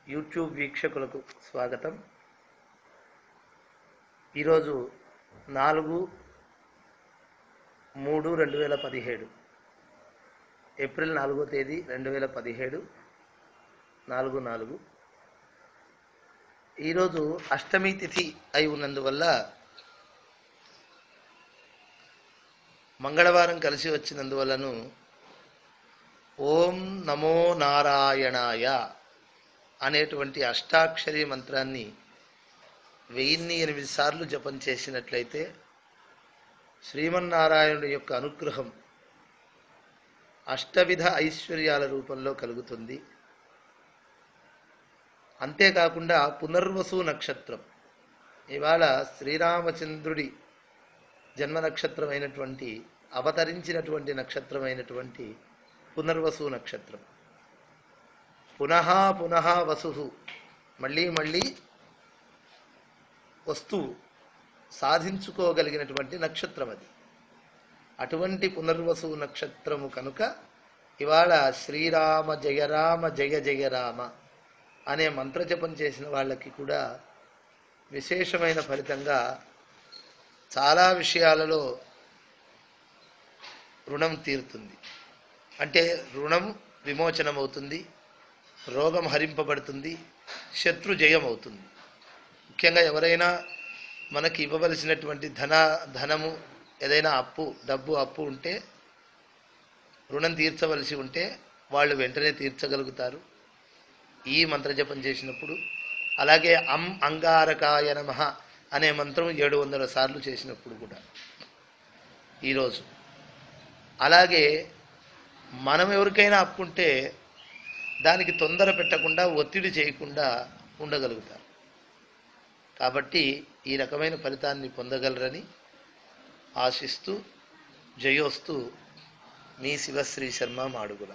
YouTube వీక్షకులకు స్వాగతం. ఈరోజు 4/3/2017 ఏప్రిల్ 4వ తేదీ 2017 4/4. ఈరోజు అష్టమి తిథి అయి ఉన్నందువల్ల మంగళవారం కలిసి వచ్చినందువల్లను ఓం నమో నారాయణాయ అనేటువంటి అష్టాక్షరి మంత్రాన్ని 1008 సార్లు జపం చేసినట్లయితే శ్రీమన్నారాయణుడి యొక్క అనుగ్రహం అష్టవిధ ఐశ్వర్యాల రూపంలో కలుగుతుంది. అంతేకాకుండా పునర్వసు నక్షత్రం, ఇవాళ శ్రీరామచంద్రుడి జన్మ నక్షత్రమైనటువంటి అవతరించినటువంటి నక్షత్రమైనటువంటి పునర్వసు నక్షత్రం. పునః పునః వసు, మళ్ళీ మళ్ళీ వస్తూ సాధించుకోగలిగినటువంటి నక్షత్రం అది. అటువంటి పునర్వసు నక్షత్రము కనుక ఇవాళ శ్రీరామ జయ రామ జయ జయ రామ అనే మంత్రజపం చేసిన వాళ్ళకి కూడా విశేషమైన ఫలితంగా చాలా విషయాలలో రుణం తీరుతుంది. అంటే రుణం విమోచనమవుతుంది, రోగం హరింపబడుతుంది, శత్రు జయం అవుతుంది. ముఖ్యంగా ఎవరైనా మనకి ఇవ్వవలసినటువంటి ధనము ఏదైనా డబ్బు అప్పు ఉంటే, రుణం తీర్చవలసి ఉంటే వాళ్ళు వెంటనే తీర్చగలుగుతారు ఈ మంత్రజపం చేసినప్పుడు. అలాగే అంగారకాయ నమః అనే మంత్రం 700 సార్లు చేసినప్పుడు కూడా ఈరోజు. అలాగే మనం ఎవరికైనా అప్పుంటే దానికి తొందర పెట్టకుండా, ఒత్తిడి చేయకుండా ఉండగలుగుతారు. కాబట్టి ఈ రకమైన ఫలితాన్ని పొందగలరని ఆశిస్తూ జయోస్తు మీ శివశ్రీ శర్మ మాడుగుల.